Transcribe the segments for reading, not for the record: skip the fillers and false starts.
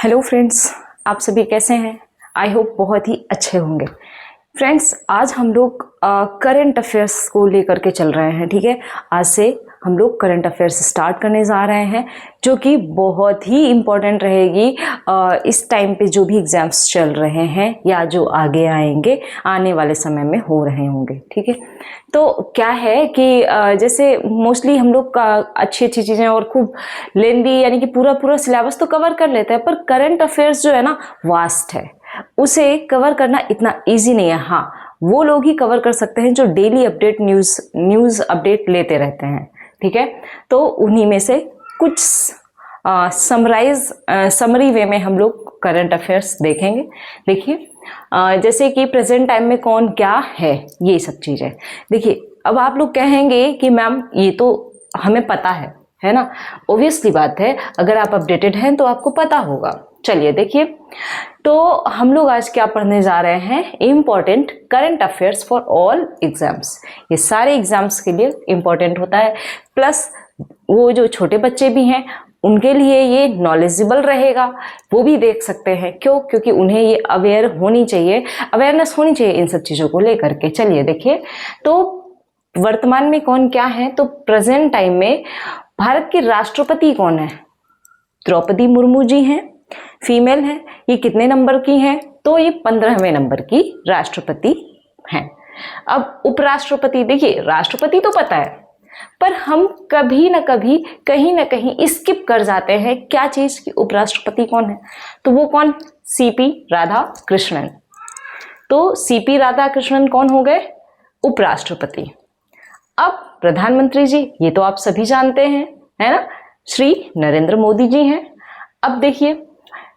Hello friends, आप सभी कैसे हैं? आई होप बहुत ही अच्छे होंगे। फ्रेंड्स, आज हम लोग करंट अफेयर्स को लेकर के चल रहे हैं। ठीक है, आज से हम लोग करंट अफेयर्स स्टार्ट करने जा रहे हैं, जो कि बहुत ही इम्पोर्टेंट रहेगी इस टाइम पे जो भी एग्जाम्स चल रहे हैं या जो आगे आएंगे, आने वाले समय में हो रहे होंगे। ठीक है, तो क्या है कि जैसे मोस्टली हम लोग अच्छी अच्छी चीज़ें और खूब लेंदी यानी कि पूरा पूरा सिलेबस तो कवर कर लेते हैं, पर करंट अफेयर्स जो है ना, वास्ट है, उसे कवर करना इतना इजी नहीं है। हाँ, वो लोग ही कवर कर सकते हैं जो डेली अपडेट न्यूज़ अपडेट लेते रहते हैं। ठीक है, तो उन्हीं में से कुछ समरी वे में हम लोग करंट अफेयर्स देखेंगे। देखिए, जैसे कि प्रेजेंट टाइम में कौन क्या है, ये सब चीज़ें। देखिए, अब आप लोग कहेंगे कि मैम ये तो हमें पता है ना? ऑब्वियसली बात है, अगर आप अपडेटेड हैं तो आपको पता होगा। चलिए देखिए, तो हम लोग आज क्या पढ़ने जा रहे हैं? Important current affairs for all exams. ये सारे एग्जाम्स के लिए इम्पॉर्टेंट होता है, प्लस वो जो छोटे बच्चे भी हैं उनके लिए ये नॉलेजेबल रहेगा, वो भी देख सकते हैं। क्यों? क्योंकि उन्हें ये अवेयरनेस होनी चाहिए इन सब चीज़ों को लेकर के। चलिए देखिए, तो वर्तमान में कौन क्या है, तो प्रेजेंट टाइम में भारत के राष्ट्रपति कौन है? द्रौपदी मुर्मू जी हैं, फीमेल हैं। ये कितने नंबर की हैं? तो ये 15वें नंबर की राष्ट्रपति हैं। अब उपराष्ट्रपति, देखिए राष्ट्रपति तो पता है, पर हम कभी ना कभी कहीं ना कहीं स्किप कर जाते हैं क्या चीज की उपराष्ट्रपति कौन है। तो वो कौन? सीपी राधाकृष्णन। तो सीपी राधाकृष्णन कौन हो गए? उपराष्ट्रपति। अब प्रधानमंत्री जी, ये तो आप सभी जानते हैं, है ना? श्री नरेंद्र मोदी जी हैं। अब देखिए,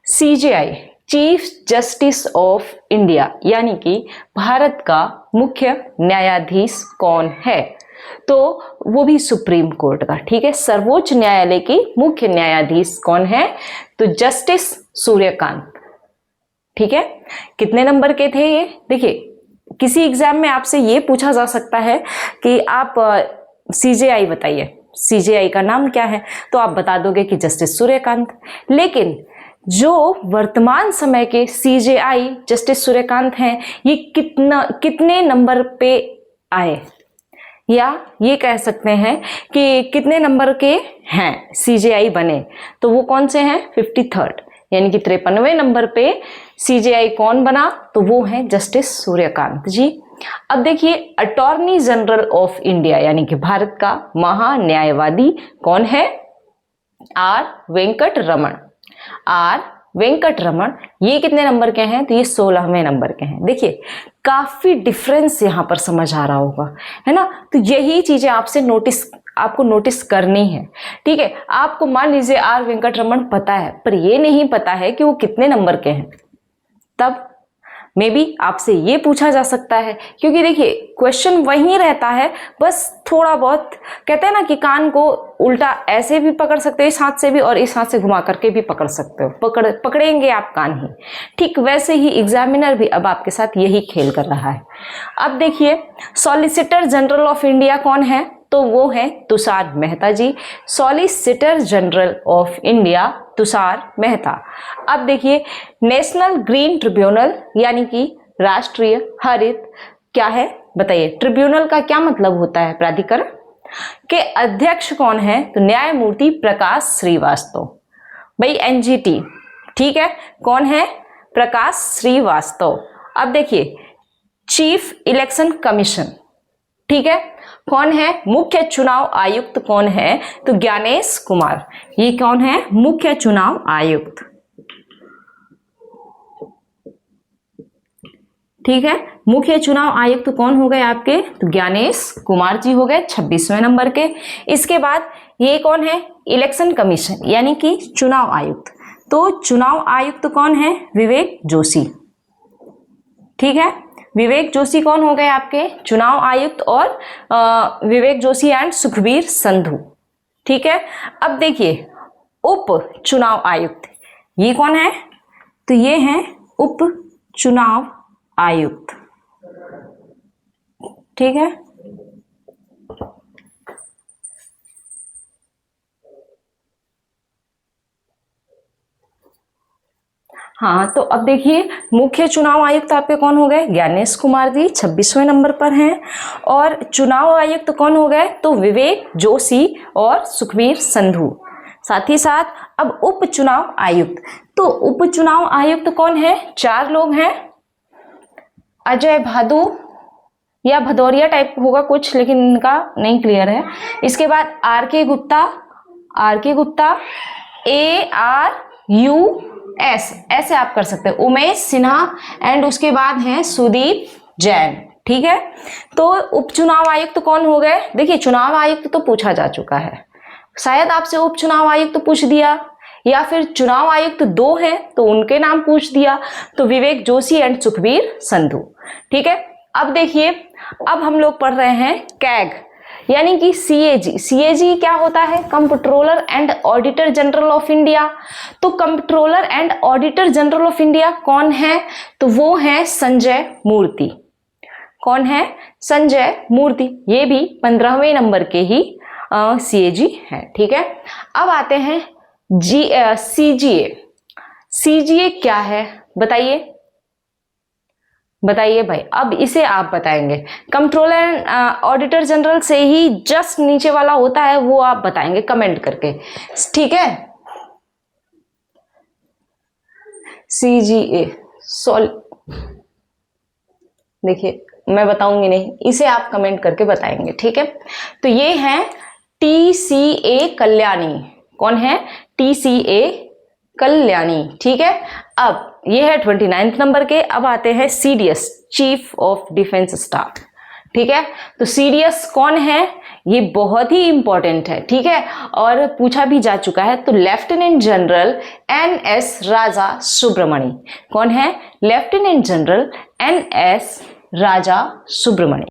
CJI chief justice of India यानी कि भारत का मुख्य न्यायाधीश कौन है? तो वो भी सुप्रीम कोर्ट का। ठीक है, सर्वोच्च न्यायालय की मुख्य न्यायाधीश कौन है? तो जस्टिस सूर्यकांत। ठीक है, कितने नंबर के थे ये? देखिए, किसी एग्जाम में आपसे ये पूछा जा सकता है कि आप सीजेआई बताइए, सीजेआई का नाम क्या है? तो आप बता दोगे कि जस्टिस सूर्यकांत। लेकिन जो वर्तमान समय के सीजेआई जस्टिस सूर्यकांत हैं, ये कितने नंबर पे आए, या ये कह सकते हैं कि कितने नंबर के हैं सीजेआई बने? तो वो कौन से हैं? 53rd, यानी कि 53वें नंबर पे सीजेआई कौन बना? तो वो है जस्टिस सूर्यकांत जी। अब देखिए, अटॉर्नी जनरल ऑफ इंडिया यानी कि भारत का महान्यायवादी कौन है? आर वेंकट रमण। ये कितने नंबर के हैं? तो ये 16वें नंबर के हैं। देखिए, काफी डिफरेंस यहां पर समझ आ रहा होगा, है ना? तो यही चीजें आपको नोटिस करनी है। ठीक है, आपको मान लीजिए आर वेंकट रमण पता है, पर ये नहीं पता है कि वो कितने नंबर के हैं, तब मे बी आपसे ये पूछा जा सकता है। क्योंकि देखिए, क्वेश्चन वही रहता है, बस थोड़ा बहुत कहते हैं ना कि कान को उल्टा ऐसे भी पकड़ सकते हो, इस हाथ से भी, और इस हाथ से घुमा करके भी पकड़ सकते हो। पकड़ेंगे आप कान ही। ठीक वैसे ही एग्जामिनर भी अब आपके साथ यही खेल कर रहा है। अब देखिए, सॉलिसिटर जनरल ऑफ इंडिया कौन है? तो वो है Tushar Mehta ji. Solicitor general of India Tushar Mehta. अब देखिए, नेशनल ग्रीन ट्रिब्यूनल यानी कि राष्ट्रीय हरित क्या है? बताइए, ट्रिब्यूनल का क्या मतलब होता है? प्राधिकरण के अध्यक्ष कौन है? तो न्यायमूर्ति प्रकाश श्रीवास्तव। भाई एनजीटी, ठीक है, कौन है? प्रकाश श्रीवास्तव। अब देखिए, चीफ इलेक्शन कमीशन, ठीक है, कौन है? मुख्य चुनाव आयुक्त कौन है? तो ज्ञानेश कुमार। ये कौन है? मुख्य चुनाव आयुक्त। ठीक है, मुख्य चुनाव आयुक्त कौन हो गए आपके? तो ज्ञानेश कुमार जी हो गए 26वें नंबर के। इसके बाद ये कौन है? इलेक्शन कमीशन यानी कि चुनाव आयुक्त। तो चुनाव आयुक्त कौन है? विवेक जोशी। ठीक है, विवेक जोशी कौन हो गए आपके चुनाव आयुक्त? और विवेक जोशी एंड सुखबीर संधू। ठीक है, अब देखिए, उप चुनाव आयुक्त ये कौन है? तो ये है उप चुनाव आयुक्त। ठीक है, हाँ, तो अब देखिए मुख्य चुनाव आयुक्त आपके कौन हो गए? ज्ञानेश कुमार जी 26वें नंबर पर हैं। और चुनाव आयुक्त कौन हो गए? तो विवेक जोशी और सुखबीर संधू। साथ ही साथ अब उप चुनाव आयुक्त, तो उप चुनाव आयुक्त कौन है? 4 लोग हैं। अजय भादु या भदौरिया टाइप होगा कुछ, लेकिन इनका नहीं क्लियर है। इसके बाद आर के गुप्ता, ARUS ऐसे आप कर सकते हैं, उमेश सिन्हा, एंड उसके बाद हैं सुदीप जैन। ठीक है, तो उपचुनाव आयुक्त कौन हो गए? देखिए चुनाव आयुक्त तो पूछा जा चुका है, शायद आपसे उप चुनाव आयुक्त पूछ दिया, या फिर चुनाव आयुक्त 2 हैं तो उनके नाम पूछ दिया, तो विवेक जोशी एंड सुखबीर संधू। ठीक है, अब देखिए अब हम लोग पढ़ रहे हैं कैग यानी कि CAG क्या होता है? Comptroller and auditor general of India. तो comptroller and auditor general of India कौन है? तो वो है संजय मूर्ति। कौन है? संजय मूर्ति। ये भी 15वें नंबर के ही CAG है। ठीक है, अब आते हैं CGA क्या है? बताइए भाई, अब इसे आप बताएंगे। कंट्रोलर एंड ऑडिटर जनरल से ही जस्ट नीचे वाला होता है, वो आप बताएंगे कमेंट करके। ठीक है, CGA देखिए मैं बताऊंगी नहीं, इसे आप कमेंट करके बताएंगे। ठीक है, तो ये है TCA कल्याणी। कौन है? TCA कल्याणी। ठीक है, अब ये है 29 नंबर के। अब आते हैं CDS, chief of defence staff. ठीक है, तो CDS कौन है? ये बहुत ही इंपॉर्टेंट है। ठीक है, और पूछा भी जा चुका है। तो लेफ्टिनेंट जनरल NS राजा सुब्रमणी। कौन है? लेफ्टिनेंट जनरल NS राजा सुब्रमणी।